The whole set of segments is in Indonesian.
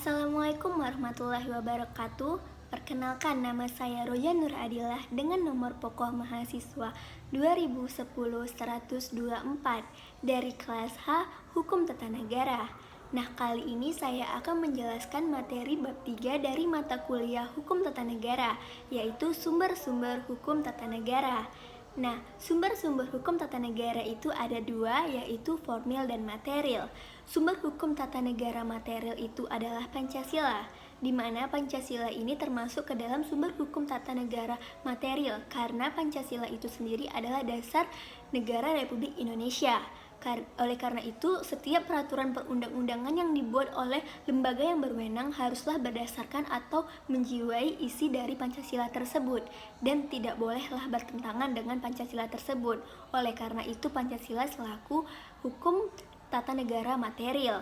Assalamualaikum warahmatullahi wabarakatuh. Perkenalkan, nama saya Roja Nur Adilah dengan nomor pokok mahasiswa 2010-124 dari kelas H Hukum Tata Negara. Nah, kali ini saya akan menjelaskan materi bab 3 dari mata kuliah Hukum Tata Negara, yaitu sumber-sumber hukum tata negara. Nah, sumber-sumber hukum tata negara itu ada dua, yaitu formil dan material. Sumber hukum tata negara material itu adalah Pancasila, di mana Pancasila ini termasuk ke dalam sumber hukum tata negara material, karena Pancasila itu sendiri adalah dasar negara Republik Indonesia. Oleh karena itu, setiap peraturan perundang-undangan yang dibuat oleh lembaga yang berwenang haruslah berdasarkan atau menjiwai isi dari Pancasila tersebut dan tidak bolehlah bertentangan dengan Pancasila tersebut. Oleh karena itu, Pancasila selaku hukum tata negara material.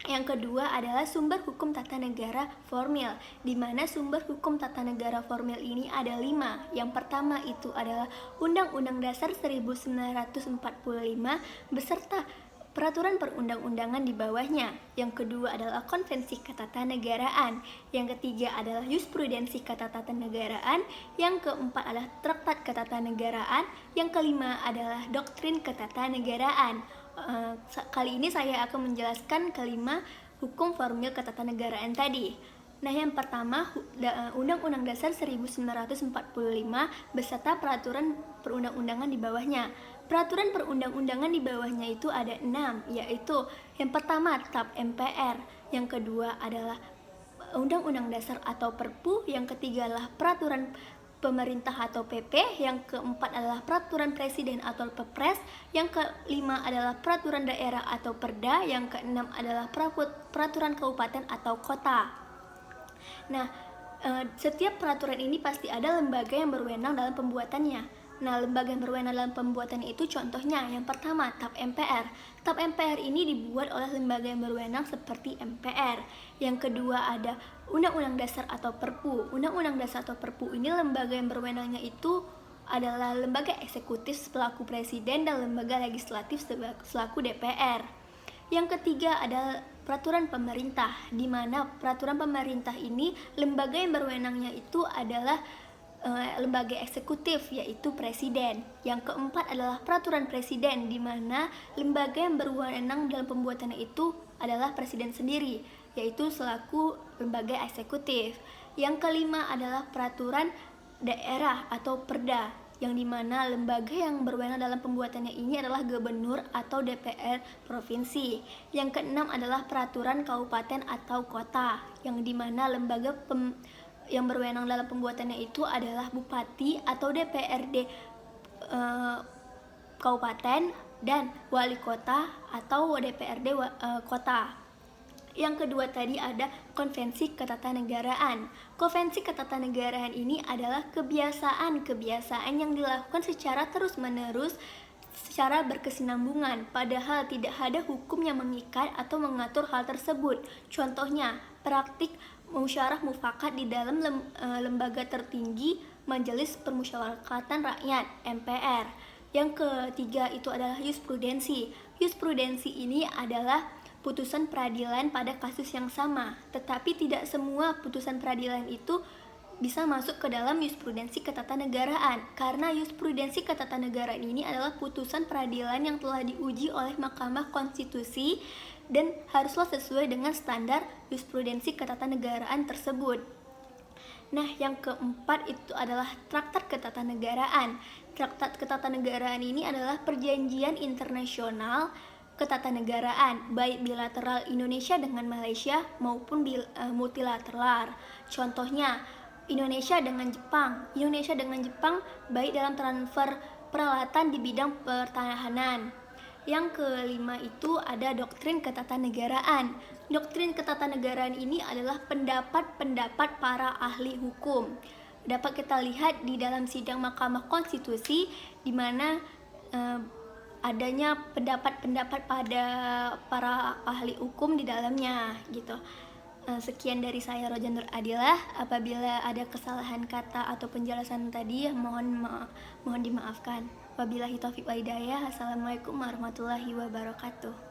Yang kedua adalah sumber hukum tata negara formil, di mana sumber hukum tata negara formil ini ada 5. Yang pertama itu adalah Undang-Undang Dasar 1945 beserta peraturan perundang-undangan di bawahnya. Yang kedua adalah Konvensi Ketatanegaraan. Yang ketiga adalah Jurisprudensi Ketatanegaraan. Yang keempat adalah Traktat Ketatanegaraan. Yang kelima adalah Doktrin Ketatanegaraan. Kali ini saya akan menjelaskan kelima hukum formil ketatanegaraan tadi. Nah, yang pertama Undang-Undang Dasar 1945 beserta peraturan perundang-undangan di bawahnya. Peraturan perundang-undangan di bawahnya itu ada 6, yaitu yang pertama TAP MPR, yang kedua adalah Undang-Undang Dasar atau Perpu, yang ketiga adalah peraturan pemerintah atau PP, yang keempat adalah peraturan presiden atau Perpres, yang kelima adalah peraturan daerah atau Perda, yang keenam adalah peraturan kabupaten atau kota. Nah, setiap peraturan ini pasti ada lembaga yang berwenang dalam pembuatannya. Nah, lembaga yang berwenang dalam pembuatannya itu contohnya yang pertama TAP MPR. TAP MPR ini dibuat oleh lembaga yang berwenang seperti MPR. Yang kedua ada Undang-Undang Dasar atau Perpu. Undang-Undang Dasar atau Perpu ini lembaga yang berwenangnya itu adalah lembaga eksekutif selaku presiden dan lembaga legislatif selaku DPR. Yang ketiga adalah peraturan pemerintah, di mana peraturan pemerintah ini lembaga yang berwenangnya itu adalah lembaga eksekutif, yaitu presiden. Yang keempat adalah peraturan presiden, di mana lembaga yang berwenang dalam pembuatannya itu adalah presiden sendiri, yaitu selaku lembaga eksekutif. Yang kelima adalah peraturan daerah atau Perda, yang dimana lembaga yang berwenang dalam pembuatannya ini adalah gubernur atau DPR provinsi. Yang keenam adalah peraturan kabupaten atau kota, yang dimana lembaga yang berwenang dalam pembuatannya itu adalah bupati atau DPRD kabupaten dan wali kota atau DPRD kota. Yang kedua tadi ada Konvensi Ketatanegaraan. Konvensi Ketatanegaraan ini adalah kebiasaan yang dilakukan secara terus-menerus secara berkesinambungan, padahal tidak ada hukum yang mengikat atau mengatur hal tersebut. Contohnya, praktik musyawarah mufakat di dalam lembaga tertinggi Majelis Permusyawaratan Rakyat (MPR). Yang ketiga itu adalah jurisprudensi. Jurisprudensi ini adalah putusan peradilan pada kasus yang sama, tetapi tidak semua putusan peradilan itu bisa masuk ke dalam jurisprudensi ketatanegaraan, karena jurisprudensi ketatanegaraan ini adalah putusan peradilan yang telah diuji oleh Mahkamah Konstitusi dan haruslah sesuai dengan standar jurisprudensi ketatanegaraan tersebut. Nah, yang keempat itu adalah Traktat Ketatanegaraan. Traktat Ketatanegaraan ini adalah perjanjian internasional ketatanegaraan, baik bilateral Indonesia dengan Malaysia maupun multilateral. Contohnya, Indonesia dengan Jepang baik dalam transfer peralatan di bidang pertahanan. Yang kelima itu ada Doktrin Ketatanegaraan. Doktrin Ketatanegaraan ini adalah pendapat-pendapat para ahli hukum. Dapat kita lihat di dalam sidang Mahkamah Konstitusi, di mana adanya pendapat-pendapat pada para ahli hukum di dalamnya gitu. Sekian dari saya Roja Nur Adilah. Apabila ada kesalahan kata atau penjelasan tadi, mohon dimaafkan. Wabillahi taufiq wal hidayah. Assalamualaikum warahmatullahi wabarakatuh.